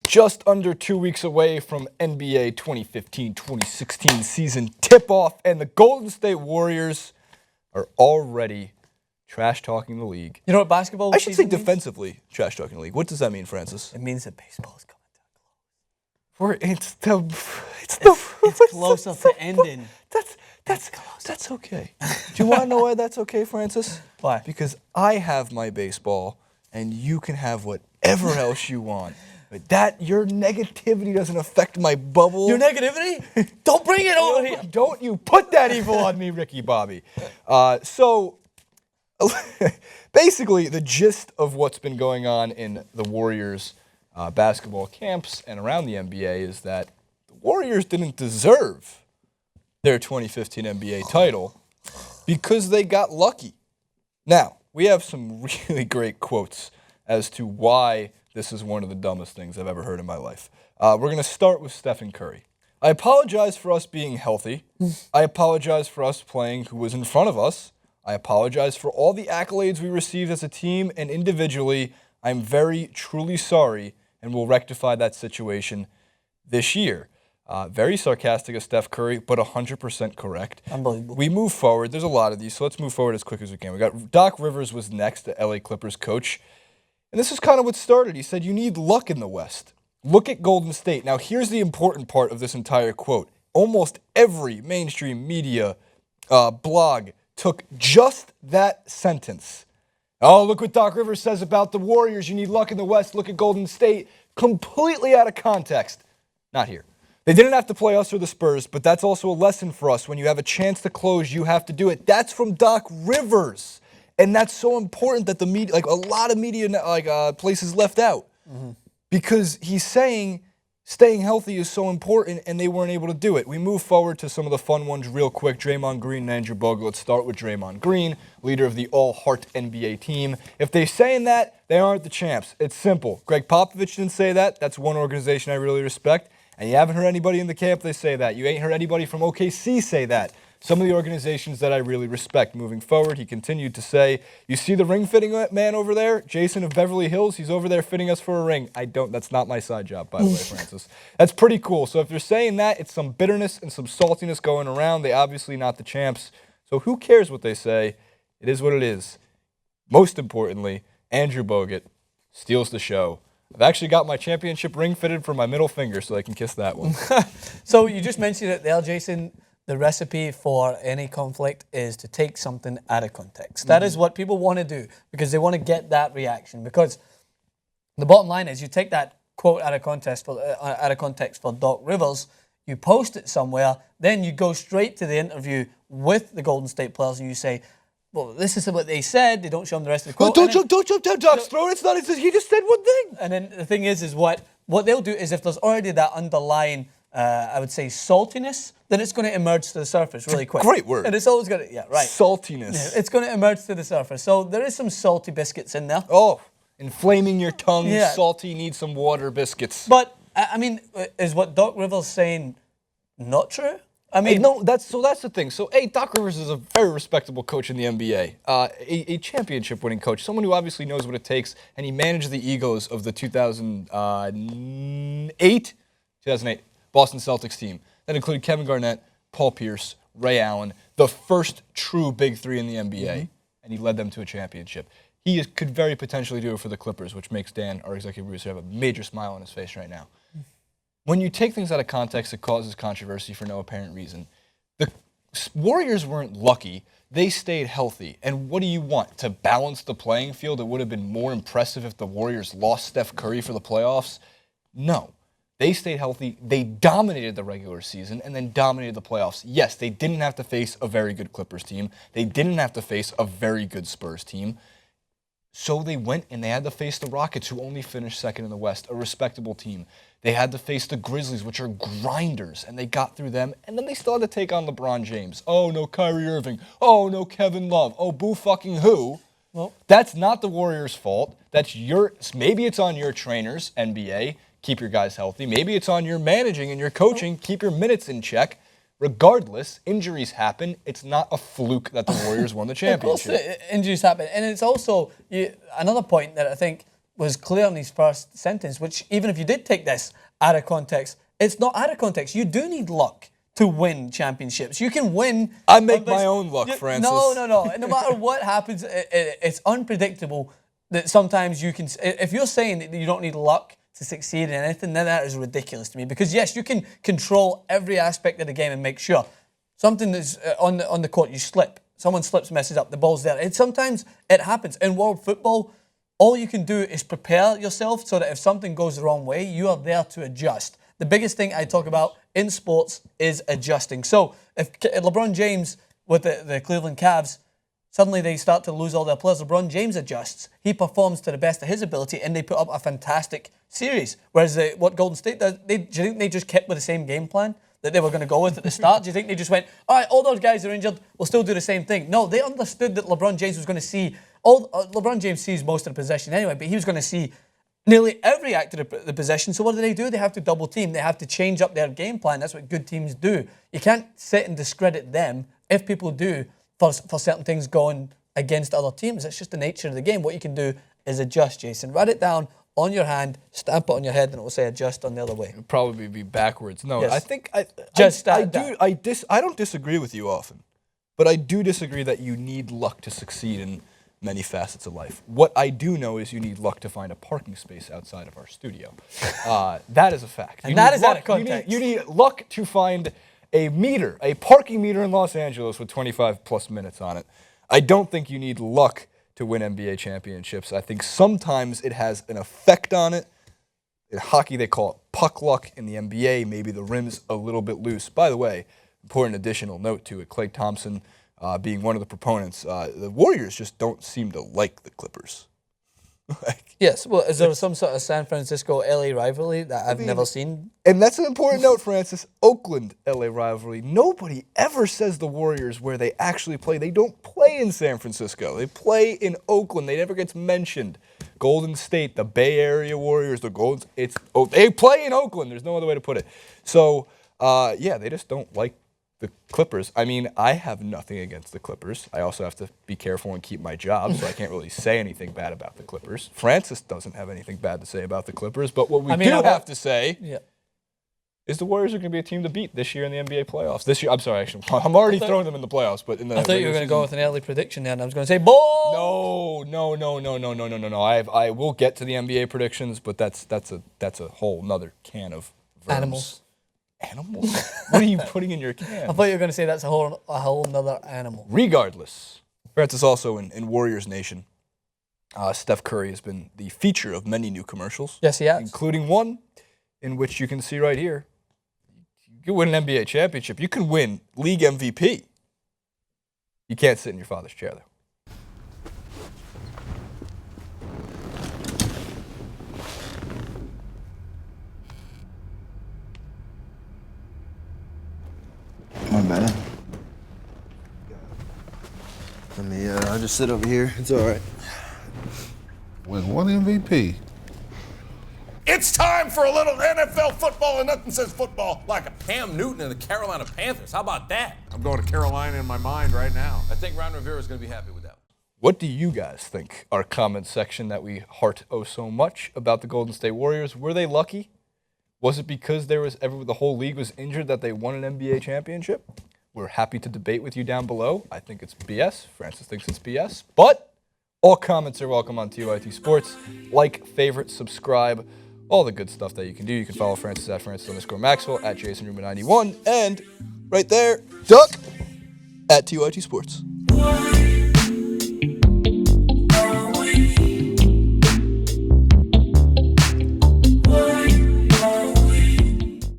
just under 2 weeks away from NBA 2015-2016 season tip-off, and the Golden State Warriors are already trash-talking the league. You know what basketball I should say season means? defensively trash-talking the league. What does that mean, Francis? It means that baseball is coming to a It's It's closer to ending. That's okay. Do you want to know why that's okay, Francis? Why? Because I have my baseball, and you can have whatever else you want. But your negativity doesn't affect my bubble. Your negativity? Don't bring it over here. Don't you put that evil on me, Ricky Bobby. So, basically, the gist of what's been going on in the Warriors basketball camps and around the NBA is that the Warriors didn't deserve their 2015 NBA title because they got lucky. Now, we have some really great quotes as to why this is one of the dumbest things I've ever heard in my life. We're going to start with Steph Curry. I apologize for us being healthy. I apologize for us playing who was in front of us. I apologize for all the accolades we received as a team and individually. I'm very, truly sorry, and we'll rectify that situation this year. Very sarcastic of Steph Curry, but 100% correct. Unbelievable. We move forward. There's a lot of these, so let's move forward as quick as we can. We got Doc Rivers was next, the LA Clippers coach. And this is kind of what started. He said, you need luck in the West. Look at Golden State. Now, here's the important part of this entire quote. Almost every mainstream media blog took just that sentence. Oh, look what Doc Rivers says about the Warriors. You need luck in the West. Look at Golden State. Completely out of context. Not here. They didn't have to play us or the Spurs, but that's also a lesson for us. When you have a chance to close, you have to do it. That's from Doc Rivers. And that's so important that the media, like a lot of media, places left out. Mm-hmm. Because he's saying staying healthy is so important, and they weren't able to do it. We move forward to some of the fun ones real quick. Draymond Green and Andrew Bogut. Let's start with Draymond Green, leader of the all-heart NBA team. If they're saying that, they aren't the champs. It's simple. Greg Popovich didn't say that. That's one organization I really respect. And you haven't heard anybody in the camp they say that. You ain't heard anybody from OKC say that. Some of the organizations that I really respect. Moving forward, he continued to say, you see the ring fitting man over there? Jason of Beverly Hills, he's over there fitting us for a ring. That's not my side job, by the way, Francis. That's pretty cool. So if you're saying that, it's some bitterness and some saltiness going around. They obviously not the champs. So who cares what they say? It is what it is. Most importantly, Andrew Bogut steals the show. I've actually got my championship ring fitted for my middle finger so I can kiss that one. So you just mentioned it there, Jason. The recipe for any conflict is to take something out of context. That is what people want to do because they want to get that reaction. Because the bottom line is you take that quote out of context for Doc Rivers, you post it somewhere, then you go straight to the interview with the Golden State players and you say, well, this is what they said. They don't show them the rest of the quote. Don't jump down Doc's throat. It's not. He just said one thing. And then the thing is what they'll do is if there's already that underlying, I would say, saltiness, then it's going to emerge to the surface really quick. Great word. And it's always going to, saltiness. Yeah, it's going to emerge to the surface. So there is some salty biscuits in there. Oh, inflaming your tongue, salty, need some water biscuits. But, I mean, is what Doc Rivers saying not true? I mean, no, that's the thing. So, Doc Rivers is a very respectable coach in the NBA, a championship-winning coach, someone who obviously knows what it takes, and he managed the egos of the 2008 Boston Celtics team. That included Kevin Garnett, Paul Pierce, Ray Allen, the first true big three in the NBA, and he led them to a championship. He could very potentially do it for the Clippers, which makes Dan, our executive producer, have a major smile on his face right now. When you take things out of context, it causes controversy for no apparent reason. The Warriors weren't lucky. They stayed healthy. And what do you want? To balance the playing field? It would have been more impressive if the Warriors lost Steph Curry for the playoffs? No. They stayed healthy. They dominated the regular season and then dominated the playoffs. Yes, they didn't have to face a very good Clippers team. They didn't have to face a very good Spurs team. So they went and they had to face the Rockets, who only finished second in the West, a respectable team. They had to face the Grizzlies, which are grinders, and they got through them. And then they still had to take on LeBron James. Oh, no Kyrie Irving. Oh, no Kevin Love. Oh, boo fucking who? Well, that's not the Warriors' fault. Maybe it's on your trainers, NBA, keep your guys healthy. Maybe it's on your managing and your coaching, keep your minutes in check. Regardless, injuries happen. It's not a fluke that the Warriors won the championship. Of course, injuries happen. And it's also another point that I think was clear in his first sentence, which even if you did take this out of context, it's not out of context. You do need luck to win championships. You can win. I make my own luck, Francis. No. No matter what happens, it's unpredictable that sometimes you can. If you're saying that you don't need luck to succeed in anything, then that is ridiculous to me. Because yes, you can control every aspect of the game and make sure something that's on the court, you slip. Someone slips, messes up, the ball's there. Sometimes it happens. In world football, all you can do is prepare yourself so that if something goes the wrong way, you are there to adjust. The biggest thing I talk about in sports is adjusting. So if LeBron James with the Cleveland Cavs, suddenly they start to lose all their players, LeBron James adjusts. He performs to the best of his ability and they put up a fantastic series. Whereas what Golden State does, do you think they just kept with the same game plan that they were going to go with at the start? Do you think they just went, all right, all those guys are injured, we'll still do the same thing? No, they understood that LeBron James was going to see, LeBron James sees most of the possession anyway, but he was going to see nearly every act of the possession. So what do? They have to double team. They have to change up their game plan. That's what good teams do. You can't sit and discredit them if people do for certain things going against other teams. It's just the nature of the game. What you can do is adjust, Jason. Write it down on your hand, stamp it on your head, and it will say adjust on the other way. It'll probably be backwards. No, yes. I think I don't disagree with you often, but I do disagree that you need luck to succeed in many facets of life. What I do know is you need luck to find a parking space outside of our studio. That is a fact. And that is out of context. You need luck to find a parking meter in Los Angeles with 25 plus minutes on it. I don't think you need luck to win NBA championships. I think sometimes it has an effect on it. In hockey, they call it puck luck. In the NBA, maybe the rim's a little bit loose. By the way, important additional note to it, Klay Thompson being one of the proponents, the Warriors just don't seem to like the Clippers. Yes, well, is there some sort of San Francisco-LA rivalry that I've never seen? And that's an important note, Francis. Oakland-LA rivalry. Nobody ever says the Warriors where they actually play. They don't play in San Francisco. They play in Oakland. They never gets mentioned. Golden State, the Bay Area Warriors, they play in Oakland. There's no other way to put it. So, they just don't like the Clippers. I mean, I have nothing against the Clippers. I also have to be careful and keep my job, so I can't really say anything bad about the Clippers. Francis doesn't have anything bad to say about the Clippers, but what we have to say is the Warriors are going to be a team to beat this year in the NBA playoffs. This year, I'm sorry, actually, I'm already throwing them in the playoffs, but in the I thought you were going to go with an early prediction there, and I was going to say, ball! No. I will get to the NBA predictions, but that's a whole nother can of verms. Animals? What are you putting in your can? I thought you were going to say that's a whole nother animal. Regardless, Francis, also in Warriors Nation, Steph Curry has been the feature of many new commercials. Yes, he has. Including one in which you can see right here. You can win an NBA championship. You can win league MVP. You can't sit in your father's chair, though. My bad. I'll just sit over here. It's all right. Win one MVP. It's time for a little NFL football, and nothing says football like a Cam Newton and the Carolina Panthers. How about that? I'm going to Carolina in my mind right now. I think Ron Rivera is going to be happy with that. What do you guys think? Our comment section that we heart so much about the Golden State Warriors. Were they lucky? Was it because the whole league was injured that they won an NBA championship? We're happy to debate with you down below. I think it's BS. Francis thinks it's BS. But all comments are welcome on TYT Sports. Like, favorite, subscribe, all the good stuff that you can do. You can follow Francis at Francis_Maxwell, at JasonRuben91, and right there, Duck, at TYT Sports.